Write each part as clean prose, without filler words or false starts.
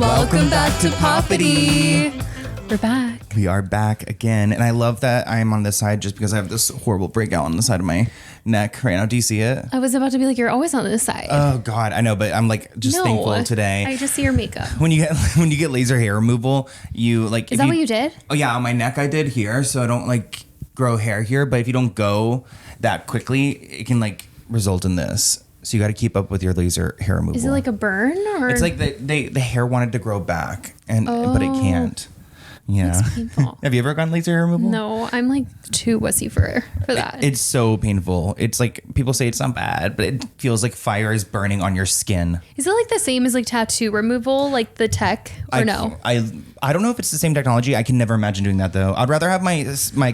Welcome back to Popity. We're back. We are back again. And I love that I'm on this side just because I have this horrible breakout on the side of my neck right now. Do you see it? I was about to be like, you're always on this side. Oh God, I know, but I'm like just thankful today. I just see your makeup. When you get laser hair removal, you like... Is that what you did? Oh yeah, on my neck I did here, so I don't like grow hair here. But if you don't go that quickly, it can like result in this. So you got to keep up with your laser hair removal. Is it like a burn or? It's like the hair wanted to grow back but it can't. Yeah. That's painful. Have you ever gotten laser hair removal? No, I'm like too wussy for that. It's so painful. It's like people say it's not bad, but it feels like fire is burning on your skin. Is it like the same as like tattoo removal, like the tech, or no? I don't know if it's the same technology. I can never imagine doing that though. I'd rather have my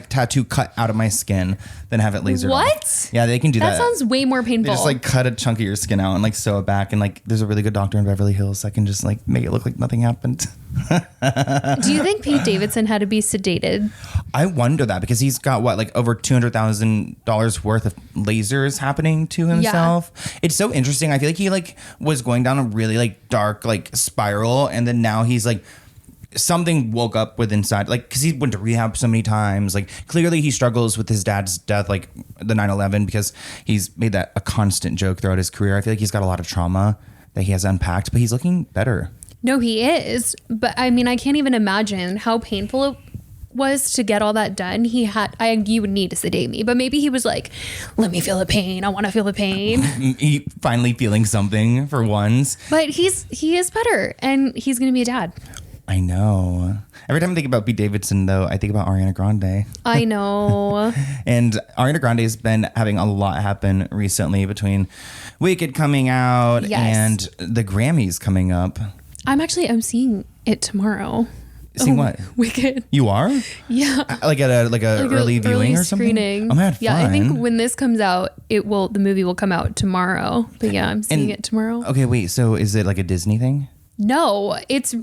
tattoo cut out of my skin than have it lasered. What? Yeah, they can do that. That sounds way more painful. They just like cut a chunk of your skin out and like sew it back. And like there's a really good doctor in Beverly Hills that can just like make it look like nothing happened. Do you think Pete Davidson had to be sedated? I wonder that because he's got like over $200,000 worth of lasers happening to himself. Yeah. It's so interesting. I feel like he like was going down a really like dark like spiral, and then now he's like something woke up with inside, like because he went to rehab so many times. Like clearly he struggles with his dad's death, like the 9/11, because he's made that a constant joke throughout his career. I feel like he's got a lot of trauma that he has unpacked, but he's looking better. No, he is. But I mean, I can't even imagine how painful it was to get all that done. You would need to sedate me, but maybe he was like, let me feel the pain. I want to feel the pain. He finally feeling something for once. But he is better, and he's going to be a dad. I know. Every time I think about Pete Davidson, though, I think about Ariana Grande. I know. And Ariana Grande has been having a lot happen recently between Wicked coming out and the Grammys coming up. I'm seeing it tomorrow. Seeing what? Wicked. You are? Yeah. Like at a early viewing or something? Screening. Oh man, fun. Yeah, I think when this comes out, the movie will come out tomorrow. But yeah, I'm seeing it tomorrow. Okay, wait. So is it like a Disney thing? No, it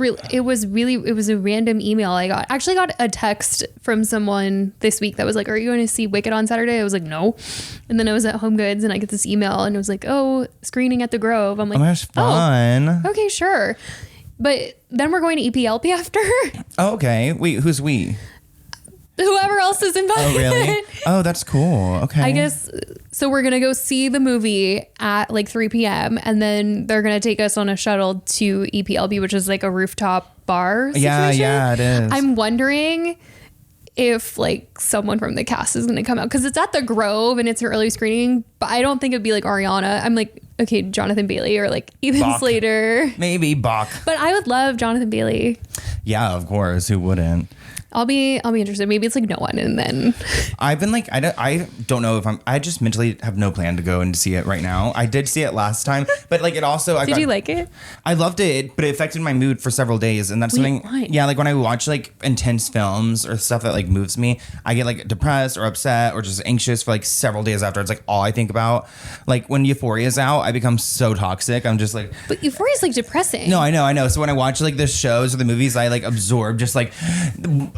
was a random email I got. I actually got a text from someone this week that was like, are you going to see Wicked on Saturday? I was like, no. And then I was at Home Goods and I get this email and it was like, oh, screening at the Grove. I'm like, oh my gosh, fun. Oh, okay, sure. But then we're going to EPLP after. Oh, okay. Wait, who's we? Whoever else is invited. Oh, really? Oh, that's cool. Okay. I guess, so we're going to go see the movie at like 3 p.m. and then they're going to take us on a shuttle to EPLB, which is like a rooftop bar situation. Yeah, it is. I'm wondering if like someone from the cast is going to come out because it's at the Grove and it's an early screening, but I don't think it'd be like Ariana. I'm like, okay, Jonathan Bailey or like Ethan Bach. Slater. Maybe Bach. But I would love Jonathan Bailey. Yeah, of course. Who wouldn't? I'll be interested. Maybe it's like no one, and then I've been like, I don't know if I just mentally have no plan to go and see it right now. I did see it last time, but like it also Did you like it? I loved it, but it affected my mood for several days, and that's something. Why? Yeah, like when I watch like intense films or stuff that like moves me, I get like depressed or upset or just anxious for like several days after. It's like all I think about. Like when Euphoria is out, I become so toxic. I'm just like. But Euphoria is like depressing. No, I know. So when I watch like the shows or the movies, I like absorb just like.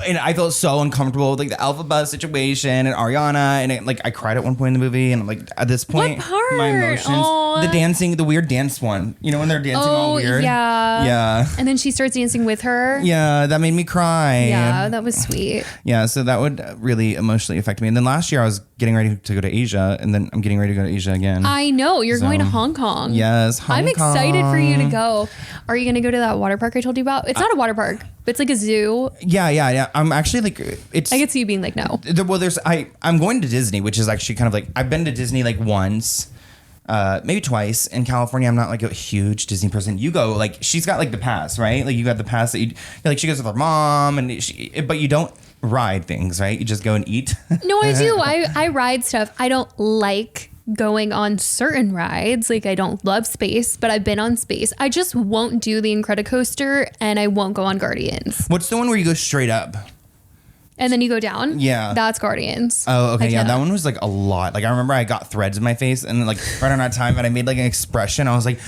And I felt so uncomfortable with like the Alphabet situation and Ariana, and like I cried at one point in the movie, and I'm like at this point, what part? My emotions, the weird dance one, you know when they're dancing all weird, yeah, and then she starts dancing with her, that made me cry. Yeah, that was sweet. Yeah, so that would really emotionally affect me. And then last year I was getting ready to go to Asia, and then I'm getting ready to go to Asia again. I know you're going to Hong Kong. Yes, Hong Kong. I'm excited for you to go. Are you going to go to that water park I told you about? It's not a water park, but it's like a zoo. Yeah. I'm actually like, it's. I could see you being like, no. I'm going to Disney, which is actually kind of like, I've been to Disney like once, maybe twice. In California, I'm not like a huge Disney person. You go, like, she's got like the pass, right? Like you got the pass that like she goes with her mom, but you don't ride things, right? You just go and eat. No, I do. I ride stuff. I don't like going on certain rides. Like I don't love Space, but I've been on Space. I just won't do the Incredicoaster and I won't go on Guardians. What's the one where you go straight up? And then you go down? Yeah. That's Guardians. Oh, okay. I Yeah, that cannot. one was like a lot. Like I remember I got threads in my face and then like right around that time and I made like an expression. I was like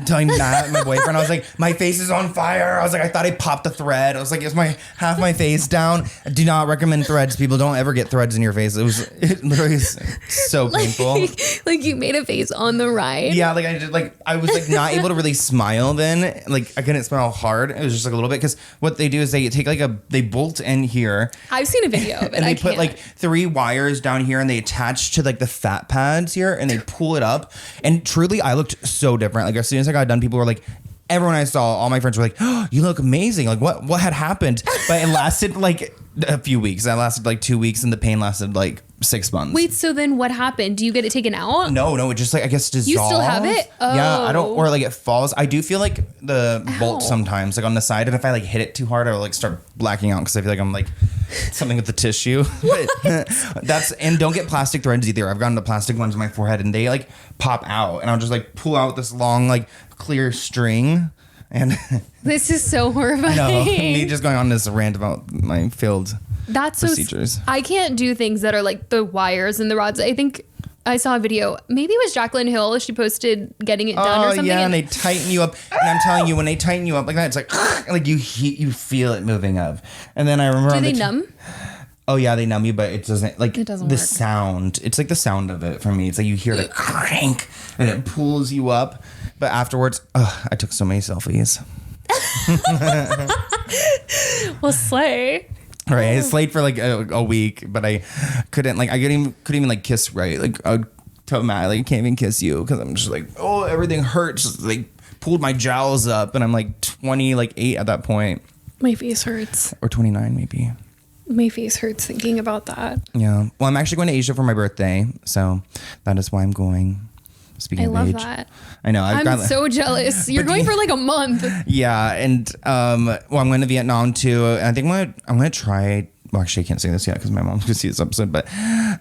telling Matt, my boyfriend, I was like, my face is on fire. I was like, I thought I popped a thread. I was like, is my half my face down? I do not recommend threads. People don't ever get threads in your face. It literally is so painful. Like you made a face on the ride. Yeah, like I did, like I was like not able to really smile then. Like I couldn't smile hard. It was just like a little bit because what they do is they take like they bolt in here. I've seen a video of it. And they I put can't. like 3 wires down here and they attach to like the fat pads here and they pull it up. And truly, I looked so different. Like as soon as I got done, people were like, everyone I saw, all my friends were like, oh, you look amazing. Like what had happened? But it lasted like a few weeks. That lasted like 2 weeks and the pain lasted like 6 months. Wait, so then what happened? Do you get it taken out? No, it just like I guess dissolves. You still have it? Yeah, I don't, Oh. or like it falls. I do feel like the bolt Ow. sometimes, like on the side, and if I like hit it too hard, I will like start blacking out because I feel like I'm like something with the tissue. But and don't get plastic threads either. I've gotten the plastic ones on my forehead and they like pop out, and I'll just like pull out this long like clear string. And This is so horrifying. no, me just going on this rant about my failed That's procedures. So. I can't do things that are like the wires and the rods. I think I saw a video. Maybe it was Jaclyn Hill. She posted getting it done or something. Yeah, and they tighten you up. And I'm telling you, when they tighten you up like that, it's like you feel it moving up. And then I remember. Do they numb? Oh yeah, they numb you, but it doesn't like It doesn't the work. sound. It's like the sound of it for me. It's like you hear the crank and it pulls you up. But afterwards, I took so many selfies. Well, slay. Right, I slayed for like a week, but I couldn't even like kiss right. Like I would tell Matt, like I can't even kiss you because I'm just like, oh, everything hurts. They pulled my jowls up, and I'm like 28 at that point, My face hurts. or 29 maybe. My face hurts thinking about that. Yeah. Well, I'm actually going to Asia for my birthday, so that is why I'm going. Speaking I of love age, that. I know. I'm so jealous. You're going for like a month. Yeah, and well, I'm going to Vietnam too. And I think I'm gonna try. Well, actually, I can't say this yet because my mom's gonna see this episode. But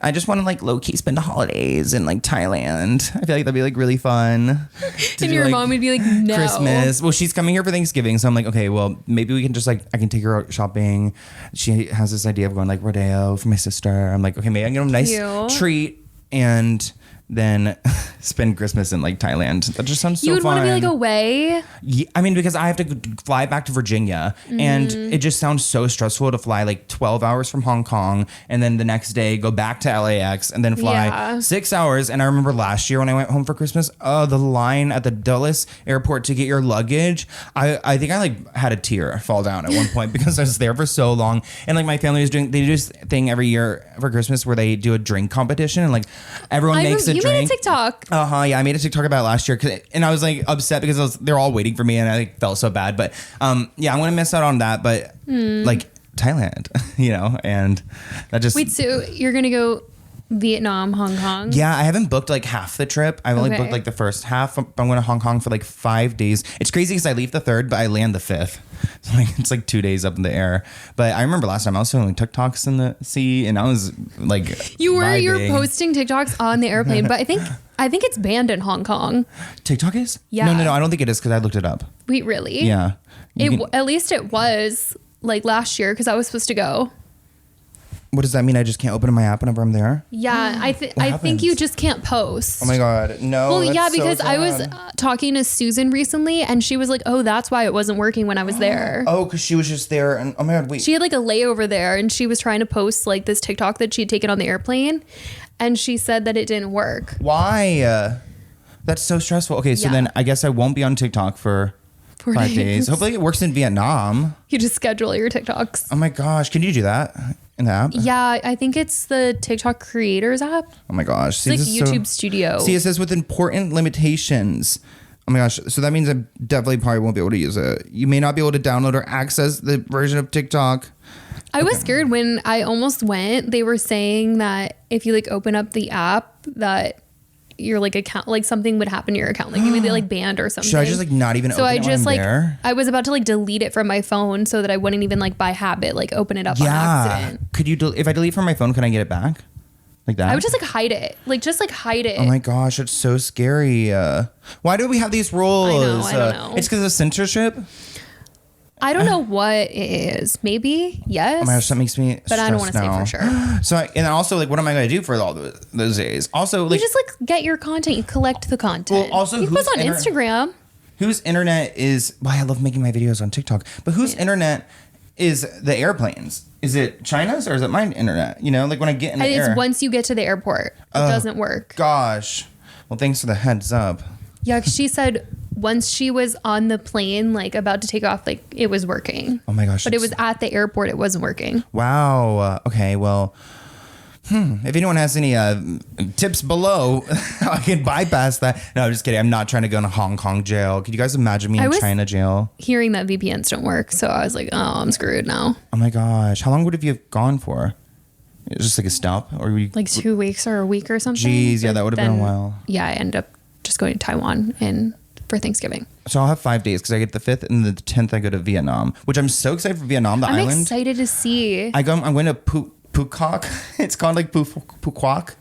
I just want to like low key spend the holidays in like Thailand. I feel like that'd be like really fun. to And do, your like, mom would be like, no. Christmas. Well, she's coming here for Thanksgiving, so I'm like, okay, well, maybe we can just like I can take her out shopping. She has this idea of going like rodeo for my sister. I'm like, okay, maybe I can get a nice Cute. treat and then spend Christmas in like Thailand. That just sounds so You would fun. want to be like away. Yeah, I mean, because I have to fly back to Virginia, and it just sounds so stressful to fly like 12 hours from Hong Kong, and then the next day go back to LAX, and then fly Yeah. 6 hours. And I remember last year when I went home for Christmas, the line at the Dulles airport to get your luggage, I think I like had a tear fall down at one point because I was there for so long. And like my family was they do this thing every year for Christmas where they do a drink competition, and like everyone makes a You drink. made a TikTok. Yeah, I made a TikTok about it last year, and I was like upset because they're all waiting for me, and I like, felt so bad. But yeah, I'm gonna miss out on that. But like Thailand, and that just Wait, so you're going to go Vietnam, Hong Kong? yeah, I haven't booked like half the trip. I've only Okay. booked like the first half. I'm going to Hong Kong for like 5 days. It's crazy because I leave the 3rd, but I land the 5th. So like it's like 2 days up in the air. But I remember last time I was filming TikToks in the sea, and I was like, You were vibing. posting TikToks on the airplane, but I think it's banned in Hong Kong. TikTok is? Yeah. No, I don't think it is because I looked it up. Wait, really? Yeah. You can- At least it was like last year because I was supposed to go. What does that mean? I just can't open my app whenever I'm there? Yeah, I think happens? you just can't post. Oh my God. No. Well, that's yeah, so because I was sad. talking to Susan recently, and she was like, "Oh, that's why it wasn't working when I was there." Oh, because she was just there. And oh my God, wait. She had like a layover there, and she was trying to post like this TikTok that she had taken on the airplane, and she said that it didn't work. Why? That's so stressful. Okay, so Yeah. then I guess I won't be on TikTok for 4 5 days. Hopefully it works in Vietnam. You just schedule your TikToks. Oh my gosh. Can you do that in the app? Yeah, I think it's the TikTok creators app. Oh my gosh. See, It's like this is YouTube Studio. See, it says with important limitations. Oh my gosh. So that means I definitely probably won't be able to use it. You may not be able to download or access the version of TikTok. I was scared when I almost went. They were saying that if you like open up the app, that your like account, like something would happen to your account, like maybe they like banned or something. Should I just like not even So open I it when just I'm like there? I was about to like delete it from my phone so that I wouldn't even like by habit like open it up on Yeah. accident. Could you, if I delete from my phone, can I get it back? Like that? I would just like hide it, like just like hide it. Oh my gosh, it's so scary. Why do we have these rules? I know, I don't know. It's because of censorship. I don't know what it is. Maybe yes. Oh my gosh, that makes me. But I don't want to say for sure. So and also like, what am I going to do for all those days? Also, like, you just like get your content. You collect the content. Well, also, you post on Instagram. Whose internet is? Why I love making my videos on TikTok. But whose internet is the airplanes? Is it China's or is it my internet? You know, like when I get in the air. It's once you get to the airport, it doesn't work. Gosh. Well, thanks for the heads up. Yeah, 'cause she said once she was on the plane, like about to take off, like it was working. Oh my gosh. But it was at the airport. It wasn't working. Wow. Okay. Well, if anyone has any tips below, I can bypass that. No, I'm just kidding. I'm not trying to go into Hong Kong jail. Could you guys imagine me in China jail? Hearing that VPNs don't work. So I was like, oh, I'm screwed now. Oh my gosh. How long would you have gone for? It was just like a stop? Or were you, like 2 weeks or a week or something? Jeez, yeah, that would have been a while. Yeah, I ended up just going to Taiwan for Thanksgiving. So I'll have 5 days because I get the 5th and the 10th I go to Vietnam, which I'm so excited for Vietnam, the island. I'm excited to see. I'm going to Phuoc. It's called like Phuoc.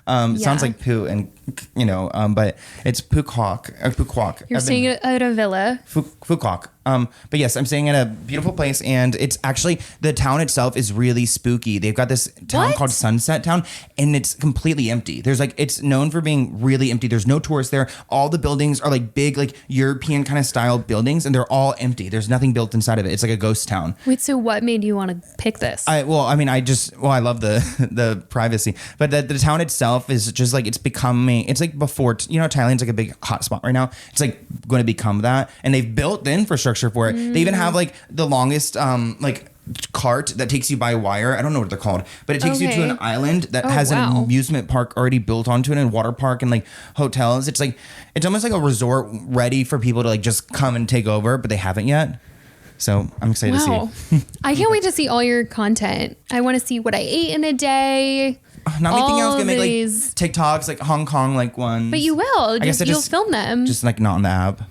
Sounds like poo and, you know, but it's Phuoc. You're staying at a villa. Phuoc. But yes, I'm staying at a beautiful place, and it's actually, the town itself is really spooky. They've got this town called Sunset Town, and it's completely empty. There's like, it's known for being really empty. There's no tourists there. All the buildings are like big, like European kind of style buildings, and they're all empty. There's nothing built inside of it. It's like a ghost town. Wait, so what made you want to pick this? I love the privacy, but the town itself is just like, it's becoming, it's like before, you know, Thailand's like a big hot spot right now. It's like going to become that, and they've built the infrastructure for it. They even have like the longest like cart that takes you by wire. I don't know what they're called, but it takes you to an island that has an amusement park already built onto it, and water park and like hotels. It's like, it's almost like a resort ready for people to like just come and take over, but they haven't yet. So I'm excited to see. I can't wait to see all your content. I want to see what I ate in a day. Not anything else. Gonna make like TikToks, like Hong Kong, like one. But you will. You'll film them. Just like not on the app.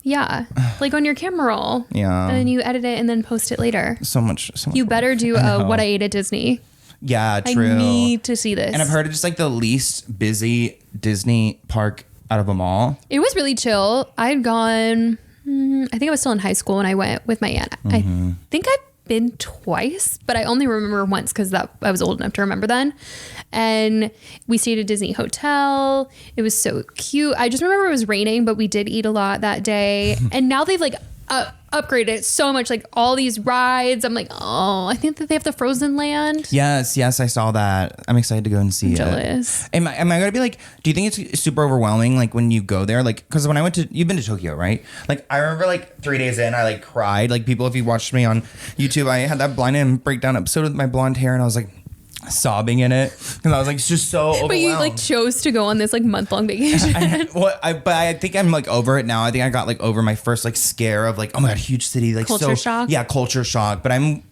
Yeah, like on your camera roll. Yeah. And then you edit it and then post it later. So much you better do what I ate at Disney. Yeah, true. I need to see this. And I've heard it's like the least busy Disney park out of them all. It was really chill. I'd gone, I think I was still in high school when I went with my aunt. I think I've been twice, but I only remember once because I was old enough to remember then. And we stayed at Disney Hotel. It was so cute. I just remember it was raining, but we did eat a lot that day. And now they've like upgraded it so much, like all these rides. I'm like, oh, I think that they have the Frozen Land. Yes, I saw that. I'm excited to go and see it. Jealous. Am I gonna be like, do you think it's super overwhelming, like when you go there? Like, because when I went to, you've been to Tokyo, right? Like, I remember like 3 days in, I like cried. Like, people, if you watched me on YouTube, I had that blind and breakdown episode with my blonde hair, and I was like sobbing in it because I was like, it's just so overwhelmed. But you like chose to go on this like month-long vacation. But I think I'm like over it now. I think I got like over my first like scare of like, oh my god, huge city, like culture shock. Yeah, culture shock. But I'm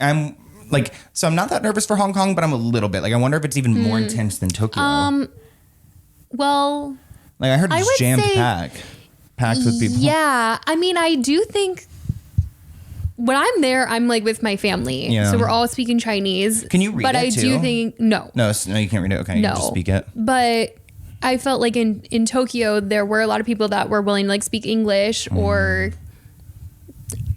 like, so I'm not that nervous for Hong Kong, but I'm a little bit. Like, I wonder if it's even more intense than Tokyo. Well, like I heard it's packed with people. Yeah, I mean, I do think when I'm there, I'm like with my family. Yeah. So we're all speaking Chinese. Can you read but it I too? do think no, you can't read it. Okay, no. You just speak it. But I felt like in Tokyo there were a lot of people that were willing to like speak English or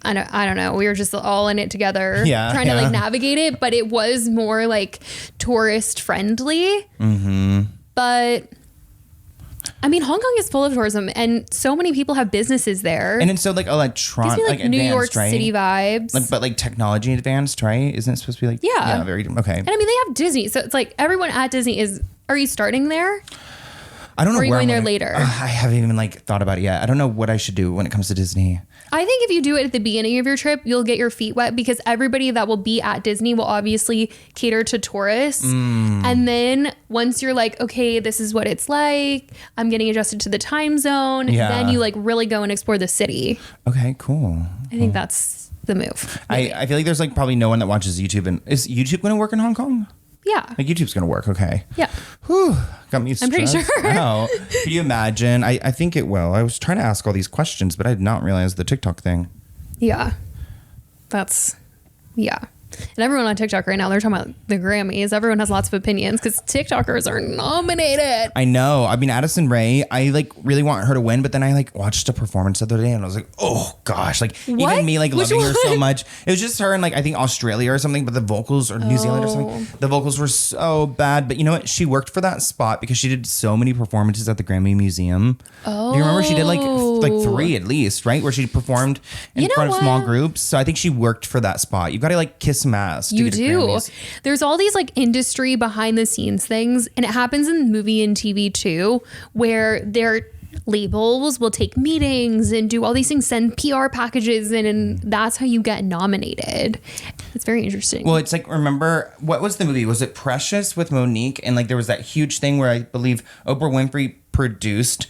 I don't know. We were just all in it together, trying to like navigate it. But it was more like tourist friendly. But I mean, Hong Kong is full of tourism, and so many people have businesses there. And it's so like electronic, like New York City vibes. Like, but like technology advanced, right? Isn't it supposed to be like very okay? And I mean, they have Disney, so it's like everyone at Disney is. Are you starting there? I don't know. Or are you going there later? I haven't even like thought about it yet. I don't know what I should do when it comes to Disney. I think if you do it at the beginning of your trip, you'll get your feet wet because everybody that will be at Disney will obviously cater to tourists. And then once you're like, okay, this is what it's like, I'm getting adjusted to the time zone, then you like really go and explore the city. Okay, cool. I think that's the move. I feel like there's like probably no one that watches YouTube. And is YouTube going to work in Hong Kong? Yeah. Like YouTube's going to work. Okay. Yeah. Whew. Got me stressed. I'm pretty sure. Wow. Can you imagine? I think it will. I was trying to ask all these questions, but I did not realize the TikTok thing. Yeah. Yeah. And everyone on TikTok right now, they're talking about the Grammys. Everyone has lots of opinions because TikTokers are nominated. I know. I mean, Addison Rae, I like really want her to win, but then I like watched a performance the other day and I was like, oh gosh, like What? even me like Which loving her so one? much. It was just her in like I think Australia or something, but the vocals or New Zealand or something. The vocals were so bad, but you know what? She worked for that spot because she did so many performances at the Grammy Museum. Oh. Do you remember she did like 3 at least, right? Where she performed in You know front of small what? groups. So I think she worked for that spot. You've got to like kiss some ass. To You get a do. Grammys. There's all these like industry behind the scenes things, and it happens in movie and TV too, where their labels will take meetings and do all these things, send PR packages in, and that's how you get nominated. It's very interesting. Well, it's like, remember, what was the movie? Was it Precious with Monique? And like there was that huge thing where I believe Oprah Winfrey produced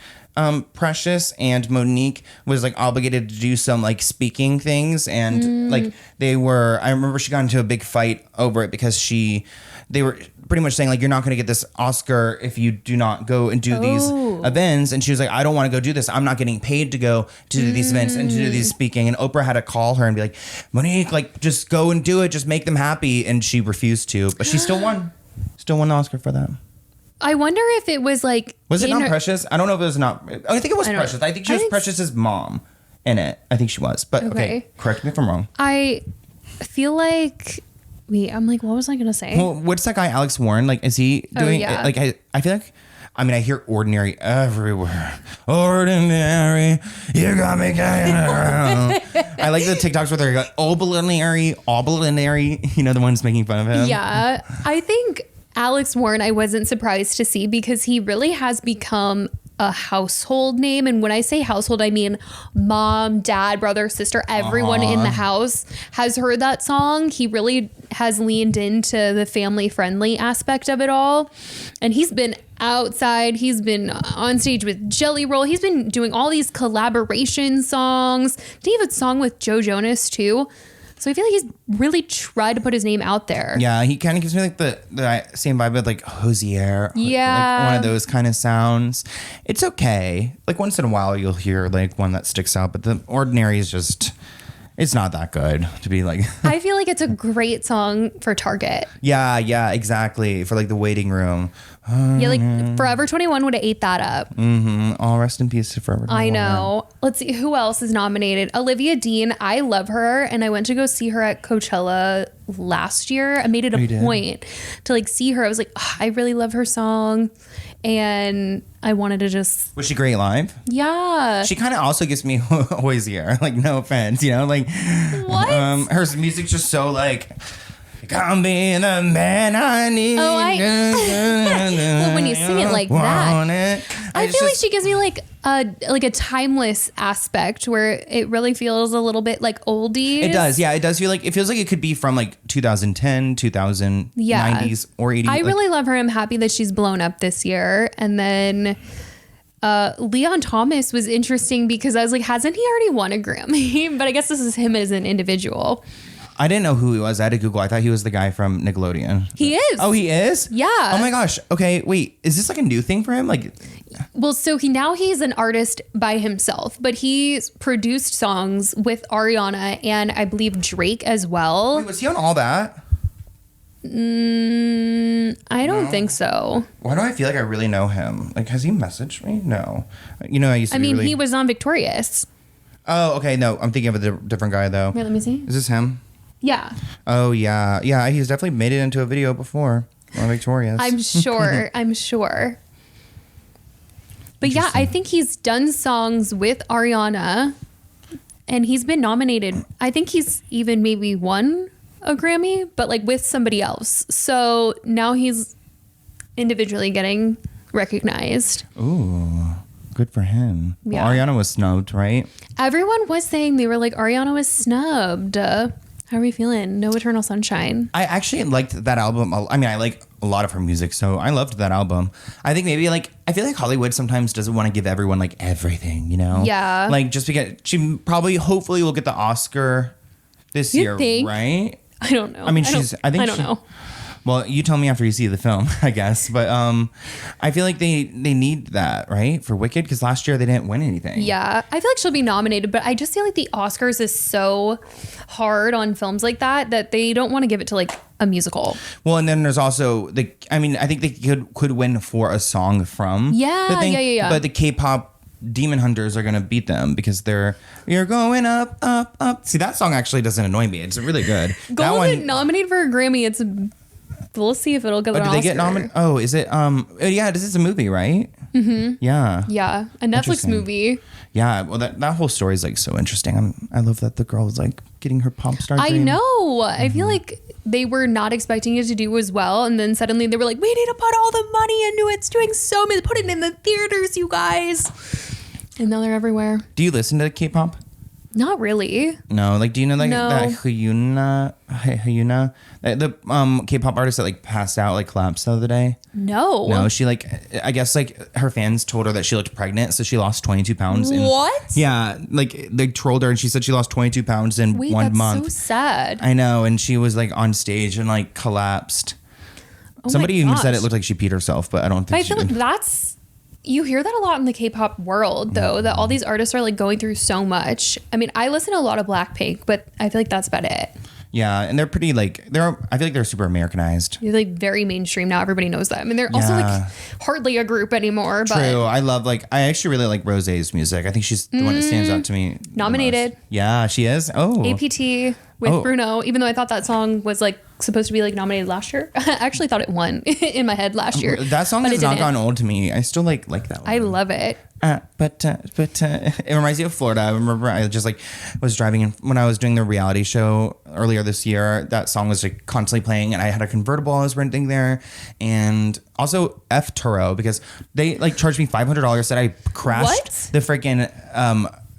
Precious, and Monique was like obligated to do some like speaking things, and like I remember she got into a big fight over it because they were pretty much saying like, you're not going to get this Oscar if you do not go and do these events. And she was like, I don't want to go do this. I'm not getting paid to go to do these events and to do these speaking. And Oprah had to call her and be like, Monique, like just go and do it. Just make them happy. And she refused to, but she still won the Oscar for that. I wonder if it was like... Was it not Precious? I don't know if it was not. I think it was Precious. I think she was think Precious's mom in it. I think she was. But okay, correct me if I'm wrong. I feel like... Wait, I'm like, what was I going to say? Well, what's that guy, Alex Warren? Like, is he doing yeah. like, I feel like, I mean, I hear ordinary everywhere. Ordinary, you got me getting around. I like the TikToks where they're like, ordinary. You know, the ones making fun of him. Yeah. I think Alex Warren, I wasn't surprised to see because he really has become a household name. And when I say household, I mean mom, dad, brother, sister, everyone in the house has heard that song. He really has leaned into the family friendly aspect of it all. And he's been outside. He's been on stage with Jelly Roll. He's been doing all these collaboration songs. Did he have a song with Joe Jonas too? So I feel like he's really tried to put his name out there. Yeah, he kind of gives me like the same vibe with like Hosier. Yeah. Like one of those kind of sounds. It's okay. Like once in a while you'll hear like one that sticks out, but the ordinary is just, it's not that good to be like. I feel like it's a great song for Target. Yeah, exactly. For like the waiting room. Yeah, like Forever 21 would have ate that up. All rest in peace to Forever 21. I know. Let's see who else is nominated. Olivia Dean. I love her, and I went to go see her at Coachella last year. I made it a point to like see her. I was like, oh, I really love her song, and I wanted to just. Was she great live? Yeah. She kind of also gives me Hosier. Like no offense, you know, like What? Her music's just so like. Come be the man I need. Oh, well, when you sing it like that, I feel like she gives me like a timeless aspect where it really feels a little bit like oldies. It does, yeah. It does feel like it feels like it could be from like 2010, 90s, or 80s. I really love her. I'm happy that she's blown up this year. And then Leon Thomas was interesting because I was like, hasn't he already won a Grammy? But I guess this is him as an individual. I didn't know who he was. I had to Google. I thought he was the guy from Nickelodeon. He is. Oh, he is? Yeah. Oh my gosh. Okay, wait. Is this like a new thing for him? Like, well, so he's an artist by himself, but he's produced songs with Ariana and I believe Drake as well. wait, was he on all that? I don't think so. Why do I feel like I really know him? Like, has he messaged me? No. You know, I used to be really... he was on Victorious. Oh, okay. No, I'm thinking of a different guy though. Wait, let me see. Is this him? Yeah. Oh, yeah. Yeah, he's definitely made it into a video before on Victorious. I'm sure. But yeah, I think he's done songs with Ariana and he's been nominated. I think he's even maybe won a Grammy, but like with somebody else. So now he's individually getting recognized. Ooh, good for him. Yeah. Well, Ariana was snubbed, right? Everyone was saying they were like, Ariana was snubbed. How are we feeling? No Eternal Sunshine. I actually liked that album. I mean, I like a lot of her music, so I loved that album. I think maybe like, I feel like Hollywood sometimes doesn't want to give everyone like everything, you know? Yeah. Like just because she probably, hopefully will get the Oscar this year, think? right? I don't know. I mean, I don't know. Well, you tell me after you see the film, I guess. But I feel like they need that, right? For Wicked, because last year they didn't win anything. Yeah. I feel like she'll be nominated, but I just feel like the Oscars is so hard on films like that they don't want to give it to like a musical. Well, and then there's also I think they could win for a song from the thing. Yeah. But the K-pop Demon Hunters are gonna beat them because you're going up, up, up. See, that song actually doesn't annoy me. It's really good. That Gold one nominated for a Grammy. We'll see if it'll get an did Oscar. they get nominated? Oh, is it? Yeah, this is a movie, right? Mm-hmm. Yeah. Yeah, a Netflix movie. Yeah. Well, that whole story is like so interesting. I love that the girl was like getting her pop star dream. I know. I feel like they were not expecting it to do as well, and then suddenly they were like, "We need to put all the money into it. It's doing so much. Put it in the theaters, you guys." And now they're everywhere. Do you listen to K-pop? Not really. No, like, do you know like No. that Hyuna, the K-pop artist that like passed out, like collapsed the other day? No, she like, I guess like her fans told her that she looked pregnant, so she lost 22 pounds. What? Yeah, like they trolled her and she said she lost 22 pounds in Wait, 1 month. That's so sad. I know, and she was like on stage and like collapsed. Oh Somebody my even said gosh. it looked like she peed herself, but I don't think I she feel like did. you hear that a lot in the K-pop world, though, that all these artists are like going through so much. I mean, I listen to a lot of Blackpink, but I feel like that's about it. Yeah, and they're pretty like I feel like they're super Americanized. They're like very mainstream now. Everybody knows them, and they're also like hardly a group anymore. But True. I love I actually really like Rosé's music. I think she's the one that stands out to me. Nominated. The most. Yeah, she is. Oh. APT with Bruno, even though I thought that song was like supposed to be like nominated last year. I actually thought it won in my head last year. That song but has it not didn't. gone old to me. I still like that one. I love it. But it reminds me of Florida. I remember I just like was driving in when I was doing the reality show earlier this year. That song was like constantly playing, and I had a convertible I was renting there, and also F Turo because they like charged me $500 that I crashed the freaking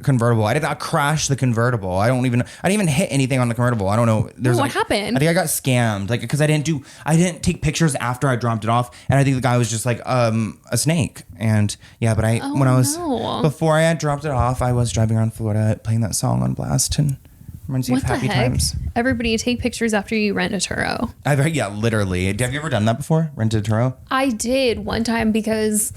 convertible. I did not crash the convertible. I didn't even hit anything on the convertible. I don't know. What happened? I think I got scammed, like because I didn't take pictures after I dropped it off, and I think the guy was just like a snake. And yeah, but before I had dropped it off, I was driving around Florida playing that song on blast, and reminds me of happy times. Everybody take pictures after you rent a Turo. Yeah, literally. Have you ever done that before? Rented a Turo? I did one time because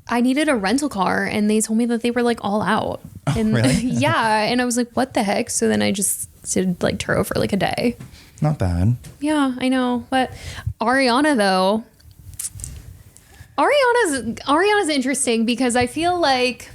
I needed a rental car, and they told me that they were like all out. And really? yeah, and I was like, what the heck? So then I just did like Turo for like a day. Not bad. Yeah, I know. But Ariana though, Ariana's interesting because I feel like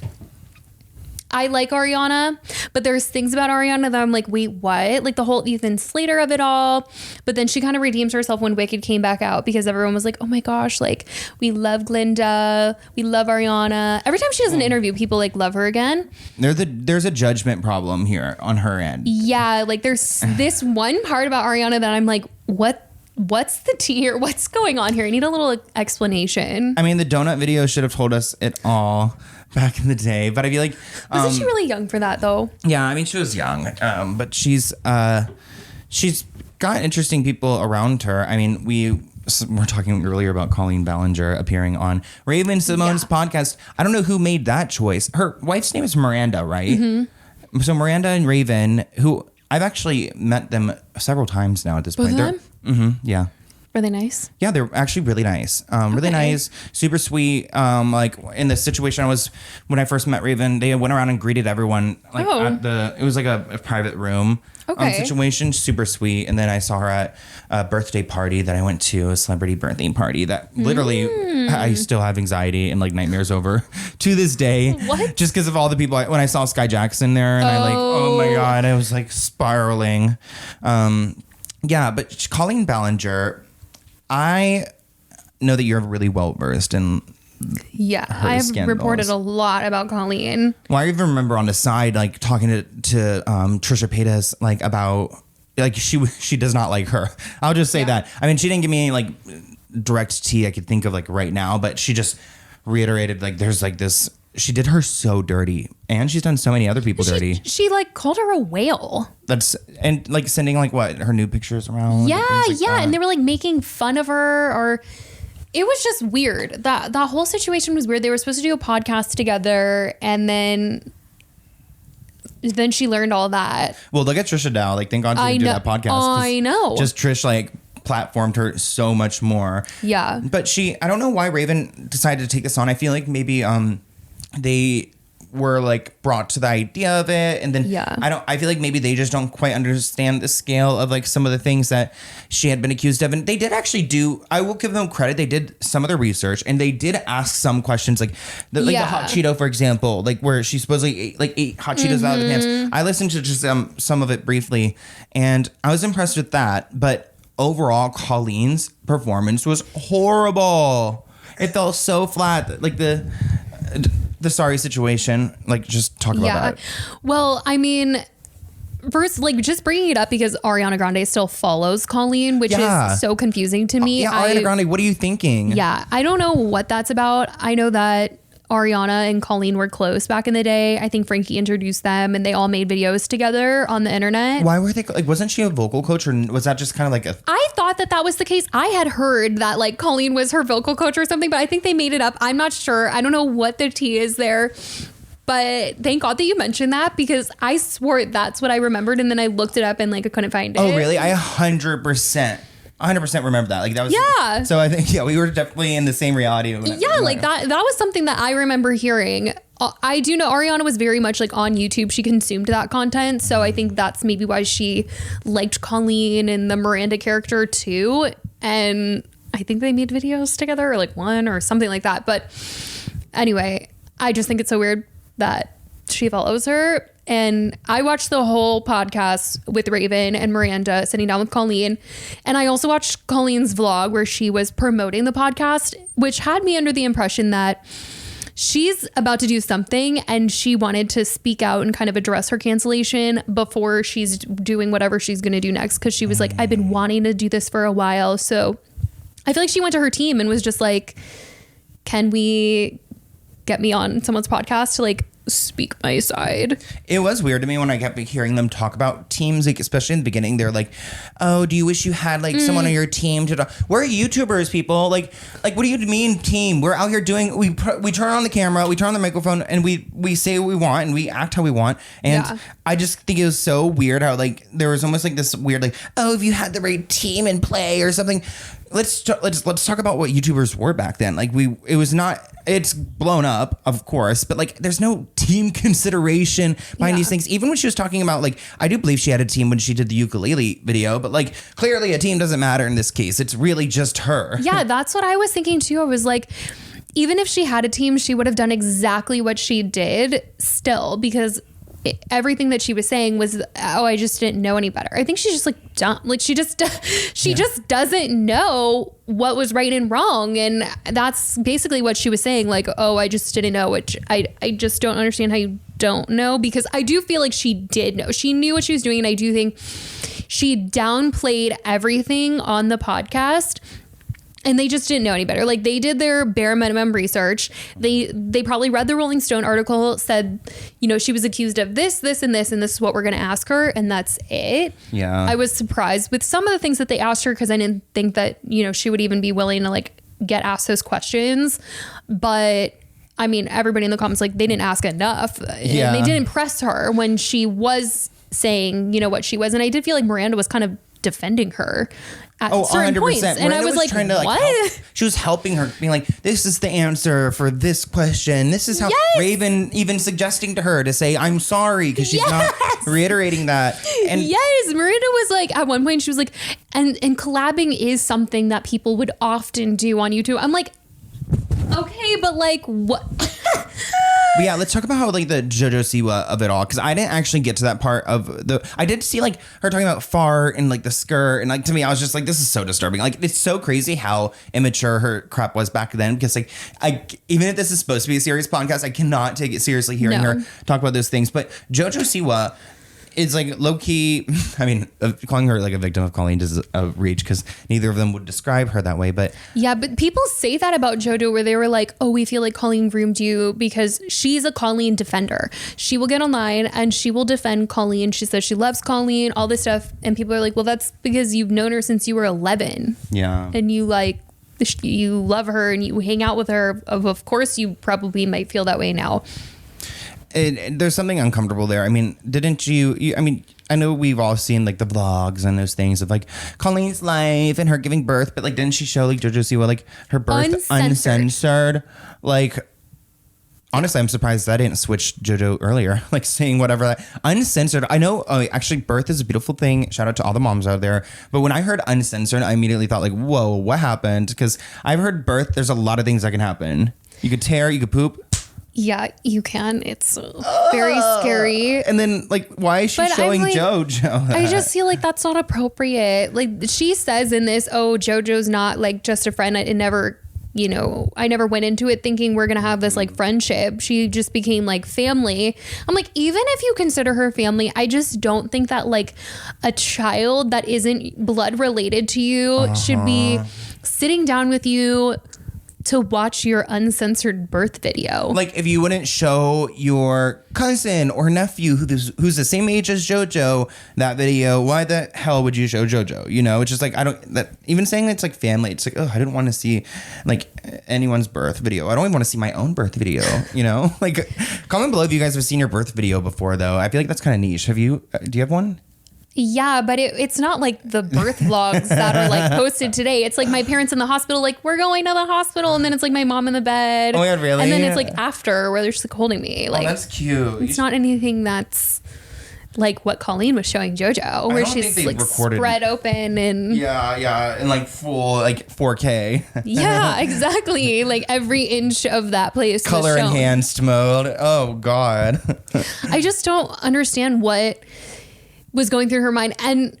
I like Ariana, but there's things about Ariana that I'm like, wait, what? Like the whole Ethan Slater of it all. But then she kind of redeems herself when Wicked came back out because everyone was like, oh my gosh, like we love Glinda, we love Ariana. Every time she does an interview, people like love her again. There's a judgment problem here on her end. Yeah, like there's this one part about Ariana that I'm like, what's the tea here? What's going on here? I need a little explanation. I mean, the donut video should have told us it all back in the day, but I feel like Wasn't she really young for that though? Yeah, I mean, she was young, but she's got interesting people around her. I mean, we were talking earlier about Colleen Ballinger appearing on Raven-Symoné's podcast. I don't know who made that choice. Her wife's name is Miranda, right? Mm-hmm. So Miranda and Raven, who I've actually met them several times now at this point. Them? Yeah. Were they nice? Yeah, they're actually really nice. Really nice, super sweet. Like in the situation I was when I first met Raven, they went around and greeted everyone. Like it was like a private room situation, super sweet. And then I saw her at a birthday party that I went to, a celebrity birthday party that literally I still have anxiety and like nightmares over to this day. What? Just because of all the people. When I saw Sky Jackson there, and I like, oh my god, I was like spiraling. Yeah, but Colleen Ballinger. I know that you're really well versed in. Yeah, I have reported a lot about Colleen. Well, I even remember on the side, like talking to Trisha Paytas, like about like she does not like her. I'll just say that. I mean, she didn't give me any like direct tea I could think of like right now, but she just reiterated like there's like this. She did her so dirty, and she's done so many other people dirty. She like called her a whale. And like sending like what her new pictures around. Yeah, and they were like making fun of her, or it was just weird. That whole situation was weird. They were supposed to do a podcast together, and then she learned all that. Well, look at Trisha now. Like, thank God she didn't do that podcast. I know. Just Trish like platformed her so much more. Yeah. But I don't know why Raven decided to take this on. I feel like maybe they were like brought to the idea of it, and then I feel like maybe they just don't quite understand the scale of like some of the things that she had been accused of. And they did actually I will give them credit, they did some of their research and they did ask some questions, like the hot Cheeto, for example, like where she supposedly ate hot Cheetos out of the pants. I listened to just some of it briefly and I was impressed with that, but overall Colleen's performance was horrible. It felt so flat, like the sorry situation. Like, just talk about that. Well, I mean, first, like, just bringing it up because Ariana Grande still follows Colleen, which is so confusing to me. Ariana Grande, what are you thinking? Yeah, I don't know what that's about. I know that Ariana and Colleen were close back in the day. I think Frankie introduced them and they all made videos together on the internet. Why were they like, wasn't she a vocal coach, or was that just kind of like I thought that was the case. I had heard that like Colleen was her vocal coach or something, but I think they made it up. I'm not sure. I don't know what the tea is there. But thank God that you mentioned that, because I swore that's what I remembered, and then I looked it up and like I couldn't find it. Oh, really? I 100% remember that. Like, that was So I think we were definitely in the same reality. Like that was something that I remember hearing. I do know Ariana was very much like on YouTube. She consumed that content, so I think that's maybe why she liked Colleen and the Miranda character too. And I think they made videos together, or like one or something like that. But anyway, I just think it's so weird that she follows her. And I watched the whole podcast with Raven and Miranda sitting down with Colleen. And I also watched Colleen's vlog where she was promoting the podcast, which had me under the impression that she's about to do something and she wanted to speak out and kind of address her cancellation before she's doing whatever she's going to do next. Because she was like, I've been wanting to do this for a while. So I feel like she went to her team and was just like, can we get me on someone's podcast to like speak my side? It was weird to me when I kept hearing them talk about teams, like especially in the beginning. They're like, oh, do you wish you had like someone on your team to talk? We're YouTubers, people. Like what do you mean team? We're out here doing, we turn on the camera, we turn on the microphone, and we say what we want and we act how we want. And I just think it was so weird how like there was almost like this weird like, oh, if you had the right team in play or something. Let's talk about what YouTubers were back then. Like it's blown up, of course, but like there's no team consideration behind these things. Even when she was talking about like, I do believe she had a team when she did the ukulele video, but like clearly a team doesn't matter in this case. It's really just her. Yeah, that's what I was thinking too. I was like, even if she had a team, she would have done exactly what she did still, because everything that she was saying was, oh, I just didn't know any better. I think she's just like dumb. Like she just doesn't know what was right and wrong. And that's basically what she was saying. Like, oh, I just didn't know, which I just don't understand how you don't know, because I do feel like she did know. She knew what she was doing. And I do think she downplayed everything on the podcast. And they just didn't know any better. Like they did their bare minimum research. They probably read the Rolling Stone article, said, you know, she was accused of this, this, and this is what we're going to ask her. And that's it. Yeah. I was surprised with some of the things that they asked her, because I didn't think that, you know, she would even be willing to like get asked those questions. But I mean, everybody in the comments, like they didn't ask enough. Yeah. And they didn't press her when she was saying, you know, what she was. And I did feel like Miranda was kind of defending her at certain 100%. Points. And Miranda I was like, trying to, like, what? She was helping her, being like, this is the answer for this question. This is how Raven even suggesting to her to say, I'm sorry, because she's not reiterating that. And yes, Miranda was like, at one point she was like, and collabing is something that people would often do on YouTube. I'm like, okay, but like what? But yeah, let's talk about how like the JoJo Siwa of it all, because I didn't actually get to that part of I did see like her talking about fart and like the skirt, and like to me I was just like, this is so disturbing. Like it's so crazy how immature her crap was back then, because like even if this is supposed to be a serious podcast, I cannot take it seriously hearing her talk about those things. But JoJo Siwa is like low key. I mean, calling her like a victim of Colleen is a reach, because neither of them would describe her that way. But yeah, but people say that about JoJo, where they were like, oh, we feel like Colleen groomed you, because she's a Colleen defender. She will get online and she will defend Colleen. She says she loves Colleen, all this stuff. And people are like, well, that's because you've known her since you were 11. Yeah. And you love her and you hang out with her. Of course, you probably might feel that way now. There's something uncomfortable there. I mean, didn't you? I mean, I know we've all seen like the vlogs and those things of like Colleen's life and her giving birth, but like didn't she show like JoJo Siwa like her birth uncensored? Like honestly, I'm surprised that I didn't switch JoJo earlier, like saying whatever. Uncensored. I know actually birth is a beautiful thing. Shout out to all the moms out there. But when I heard uncensored, I immediately thought like, whoa, what happened? Because I've heard birth, there's a lot of things that can happen. You could tear, you could poop. Yeah, you can. It's very scary. And then, like, why is she showing JoJo? I just feel like that's not appropriate. Like, she says in this, oh, JoJo's not, like, just a friend. It never, you know, I never went into it thinking we're going to have this, like, friendship. She just became, like, family. I'm like, even if you consider her family, I just don't think that, like, a child that isn't blood related to you should be sitting down with you to watch your uncensored birth video. Like, if you wouldn't show your cousin or nephew who's the same age as JoJo that video, why the hell would you show JoJo? You know, it's just like, even saying it's like family, it's like, oh, I didn't want to see like anyone's birth video. I don't even want to see my own birth video, you know? Like, comment below if you guys have seen your birth video before, though. I feel like that's kind of niche. Do you have one? Yeah, but it's not like the birth vlogs that are like posted today. It's like my parents in the hospital, like we're going to the hospital, and then it's like my mom in the bed. Oh my God, really? And then it's like after where they're just like holding me. Like, that's cute. It's not anything that's like what Colleen was showing JoJo, where she's like spread open and yeah, and like full like 4K. Yeah, exactly. Like every inch of that place. Color enhanced mode. Oh God. I just don't understand what was going through her mind. And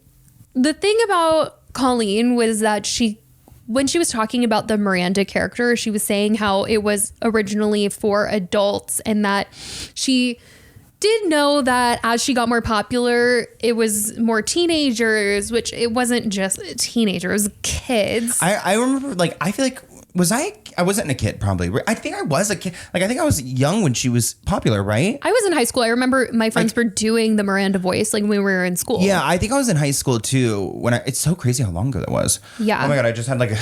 the thing about Colleen was that when she was talking about the Miranda character, she was saying how it was originally for adults and that she did know that as she got more popular, it was more teenagers, which it wasn't just teenagers, kids. I remember, like, I feel like, I wasn't a kid, probably. I think I was a kid. Like, I think I was young when she was popular, right? I was in high school. I remember my friends were doing the Miranda voice, like, when we were in school. Yeah, I think I was in high school, too. It's so crazy how long ago that was. Yeah. Oh, my God, I just had, like,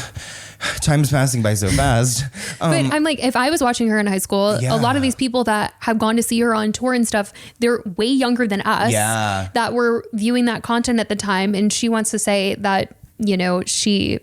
time's passing by so fast. But I'm like, if I was watching her in high school, a lot of these people that have gone to see her on tour and stuff, they're way younger than us. Yeah. That were viewing that content at the time. And she wants to say that, you know, she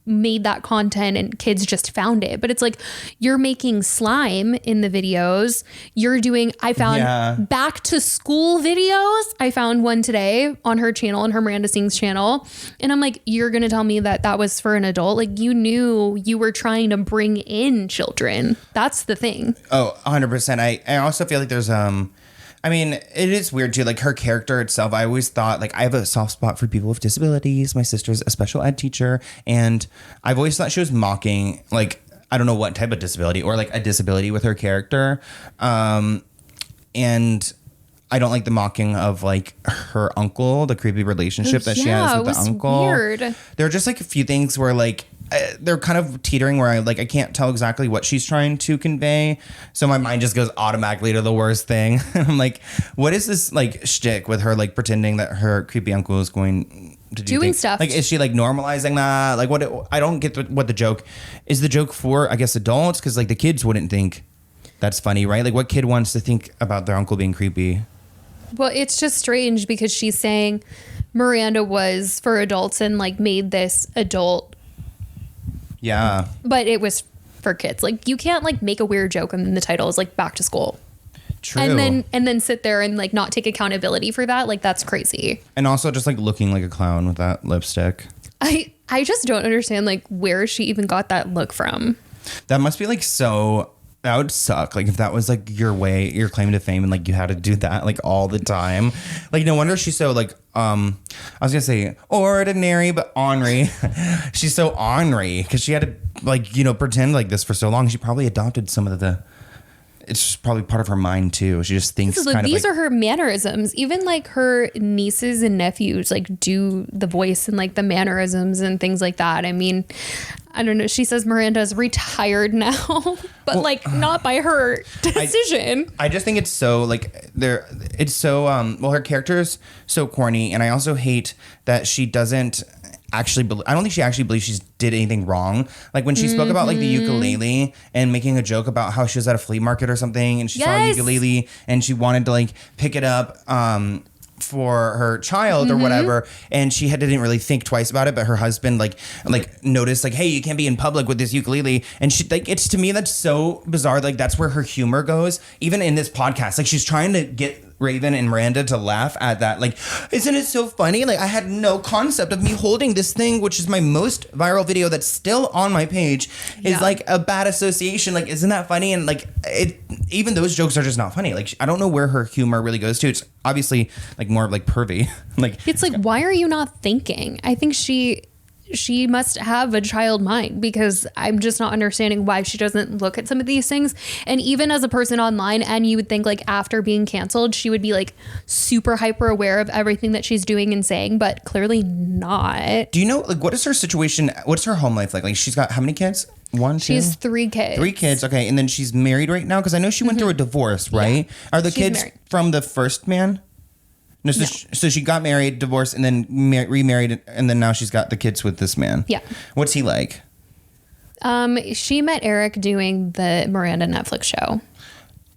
made that content and kids just found it, but it's like, you're making slime in the videos. You're doing, I found back to school videos. I found one today on her channel, on her Miranda Sings channel. And I'm like, you're going to tell me that that was for an adult? Like, you knew you were trying to bring in children. That's the thing. Oh, 100%. I also feel like there's, I mean, it is weird too. Like her character itself, I always thought like I have a soft spot for people with disabilities. My sister's a special ed teacher, and I've always thought she was mocking like I don't know what type of disability or like a disability with her character. And I don't like the mocking of like her uncle, the creepy relationship that she has with the uncle. Weird. There are just like a few things where like they're kind of teetering where I can't tell exactly what she's trying to convey. So my mind just goes automatically to the worst thing. I'm like, what is this like shtick with her like pretending that her creepy uncle is going to do stuff? Like, is she like normalizing that? Like I don't get what the joke is. The joke for, I guess, adults, because like the kids wouldn't think that's funny, right? Like what kid wants to think about their uncle being creepy? Well, it's just strange because she's saying Miranda was for adults and like made this adult. Yeah. But it was for kids. Like you can't like make a weird joke and then the title is like back to school. True. And then sit there and like not take accountability for that. Like that's crazy. And also just like looking like a clown with that lipstick. I just don't understand like where she even got that look from. That must be like so. That would suck. Like if that was like your claim to fame and like you had to do that like all the time. Like no wonder she's so like I was gonna say ordinary but ornery. She's so ornery because she had to like, you know, pretend like this for so long. She probably adopted some of it's just probably part of her mind too. She just thinks these are her mannerisms. Even like her nieces and nephews like do the voice and like the mannerisms and things like that. I mean, I don't know. She says Miranda's retired now, but like not by her decision. I just think it's so like it's so her character's so corny, and I also hate that she doesn't actually I don't think she actually believes she did anything wrong. Like when she spoke about like the ukulele and making a joke about how she was at a flea market or something and she saw a ukulele and she wanted to like pick it up for her child or whatever, and she didn't really think twice about it, but her husband like noticed like, hey, you can't be in public with this ukulele, and she like, it's, to me, that's so bizarre. Like, that's where her humor goes, even in this podcast. Like, she's trying to get Raven and Miranda to laugh at that. Like, isn't it so funny? Like, I had no concept of me holding this thing, which is my most viral video that's still on my page, is like a bad association. Like, isn't that funny? And like, it, even those jokes are just not funny. Like, I don't know where her humor really goes to. It's obviously like more like pervy. Like, it's like, why are you not thinking? I think she must have a child mind, because I'm just not understanding why she doesn't look at some of these things. And even as a person online, and you would think like after being canceled, she would be like super hyper aware of everything that she's doing and saying, but clearly not. do you know, like, what is her situation? What's her home life like? Like, she's got how many kids? She has 3 kids. 3 kids. Okay. And then she's married right now? Because I know she went through a divorce, right? Yeah. Are the kids married from the first man? No, so she got married, divorced, and then remarried, and then now she's got the kids with this man. Yeah. What's he like? She met Eric doing the Miranda Netflix show.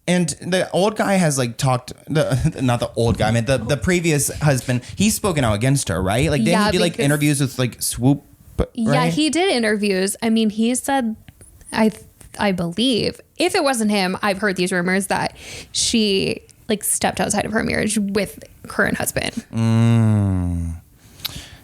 And the old guy has like talked, not the old guy, I mean the previous husband, he's spoken out against her, right? Like, didn't he do like interviews with like Swoop? Right? Yeah, he did interviews. I mean, he said, I believe, if it wasn't him, I've heard these rumors that she like stepped outside of her marriage with current husband.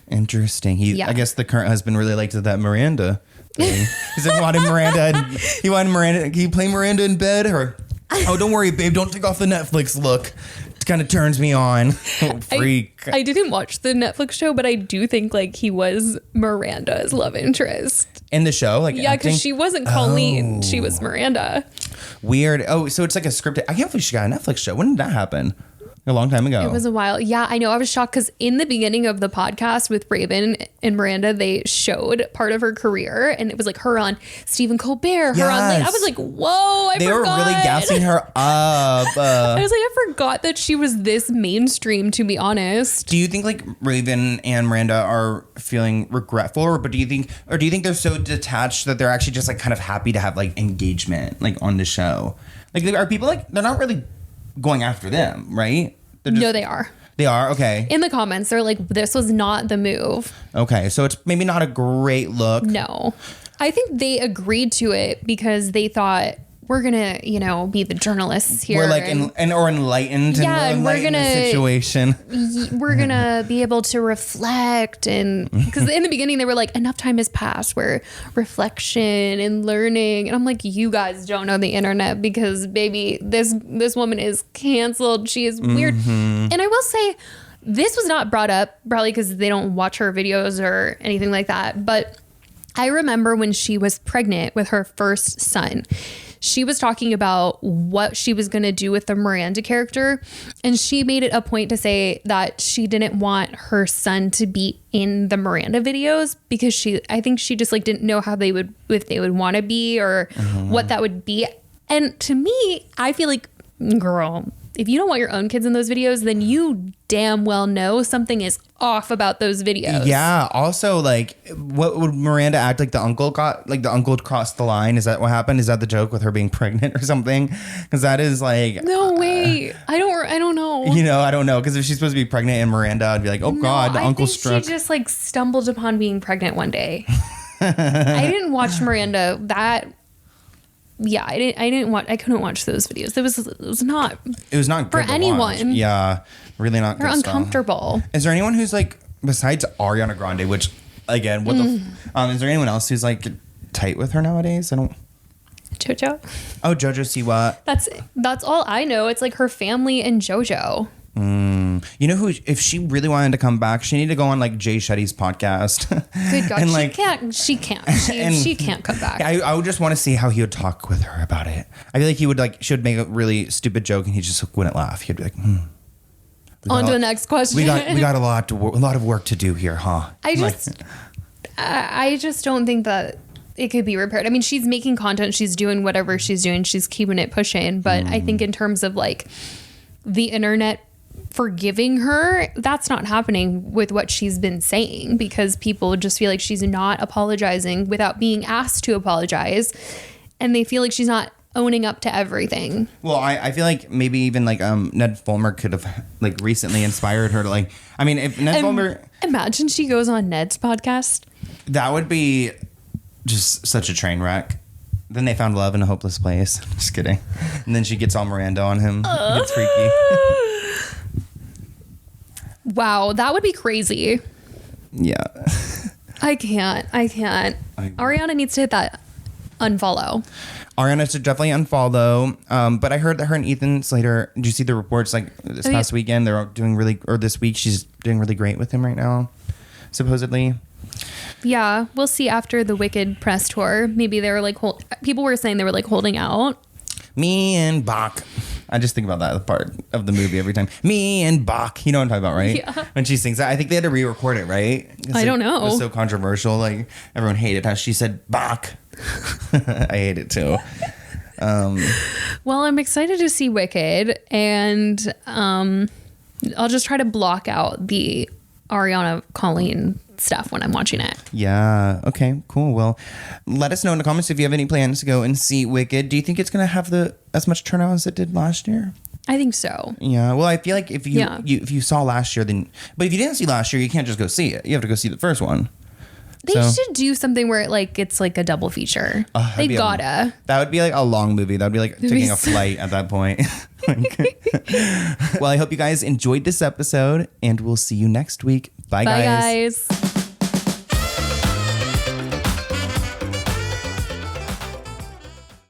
Interesting. I guess the current husband really liked that Miranda thing. He wanted Miranda. Can you play Miranda in bed? Or, oh, don't worry, babe, don't take off the Netflix look. It kind of turns me on. Oh, freak. I didn't watch the Netflix show, but I do think like he was Miranda's love interest in the show. Like, yeah, because she wasn't Colleen, she was Miranda. Weird. Oh, so it's like a scripted. I can't believe she got a Netflix show. When did that happen? A long time ago. It was a while. Yeah, I know. I was shocked because in the beginning of the podcast with Raven and Miranda, they showed part of her career, and it was like her on Stephen Colbert, her on. Like, I was like, whoa! They were really gassing her up. I was like, I forgot that she was this mainstream. To be honest, do you think like Raven and Miranda are feeling regretful, or do you think they're so detached that they're actually just like kind of happy to have like engagement like on the show? Like, are people like, they're not really going after them, right? No, they are. They are? Okay. In the comments, they're like, this was not the move. Okay, so it's maybe not a great look. No. I think they agreed to it because they thought, we're going to, be the journalists here. We're like, or enlightened. Yeah, and we're going to... situation. We're going to be able to reflect. And because in the beginning, they were like, enough time has passed where reflection and learning. And I'm like, you guys don't know the internet because, baby, this woman is canceled. She is weird. And I will say, this was not brought up, probably because they don't watch her videos or anything like that. But I remember when she was pregnant with her first son, she was talking about what she was going to do with the Miranda character. And she made it a point to say that she didn't want her son to be in the Miranda videos because I think she just like didn't know how if they would want to be or what that would be. And to me, I feel like, girl, if you don't want your own kids in those videos, then you damn well know something is off about those videos. Yeah. Also, like, what would Miranda act like the uncle got? Like, the uncle crossed the line? Is that what happened? Is that the joke with her being pregnant or something? Because that is like... No, wait. I don't know. I don't know. Because if she's supposed to be pregnant and Miranda, I'd be like, oh, no, God, the uncle struck. She just, like, stumbled upon being pregnant one day. I didn't watch Miranda. Yeah, I couldn't watch those videos. It was not good for anyone. Watch. Yeah, really not. They're good uncomfortable. Stuff. Is there anyone who's like, besides Ariana Grande, which again, is there anyone else who's like tight with her nowadays? JoJo. Oh, JoJo Siwa. That's all I know. It's like her family and JoJo. You know who? If she really wanted to come back, she needed to go on like Jay Shetty's podcast. Good God, and she can't come back. I would just want to see how he would talk with her about it. I feel like she would make a really stupid joke and he just wouldn't laugh. He'd be like, On to the next question. We got a lot of work to do here, huh? I just don't think that it could be repaired. I mean, she's making content, she's doing whatever she's doing, she's keeping it pushing. But I think in terms of like the internet forgiving her, that's not happening with what she's been saying because people just feel like she's not apologizing without being asked to apologize. And they feel like she's not owning up to everything. Well, I feel like maybe even like Ned Fulmer could have like recently inspired her to like. I mean, if Ned Fulmer, imagine she goes on Ned's podcast. that would be just such a train wreck. Then they found love in a hopeless place. Just kidding. And then she gets all Miranda on him. It's freaky. Wow, that would be crazy. Yeah. I can't. Ariana needs to hit that unfollow. Ariana should definitely unfollow. But I heard that her and Ethan Slater, did you see the reports like this past weekend? They're doing really, or this week, she's doing really great with him right now, supposedly. Yeah, we'll see after the Wicked press tour. Maybe they were like, people were saying they were like holding out. Me and Bach. I just think about that part of the movie every time. Me and Bach. You know what I'm talking about, right? Yeah. When she sings that. I think they had to re-record it, right? I don't know. It was so controversial. Like, everyone hated how she said Bach. I hate it too. Well, I'm excited to see Wicked, and I'll just try to block out the Ariana Colleen stuff when I'm watching it. Yeah. Okay, cool. Well, let us know in the comments if you have any plans to go and see Wicked. Do you think it's going to have as much turnout as it did last year? I think so. Yeah. Well, I feel like if you saw last year, then, but if you didn't see last year, you can't just go see it. You have to go see the first one. They should do something where it's like a double feature. They gotta. That would be like a long movie. That would be like taking a flight at that point. Well, I hope you guys enjoyed this episode, and we'll see you next week. Bye, guys. Bye, guys.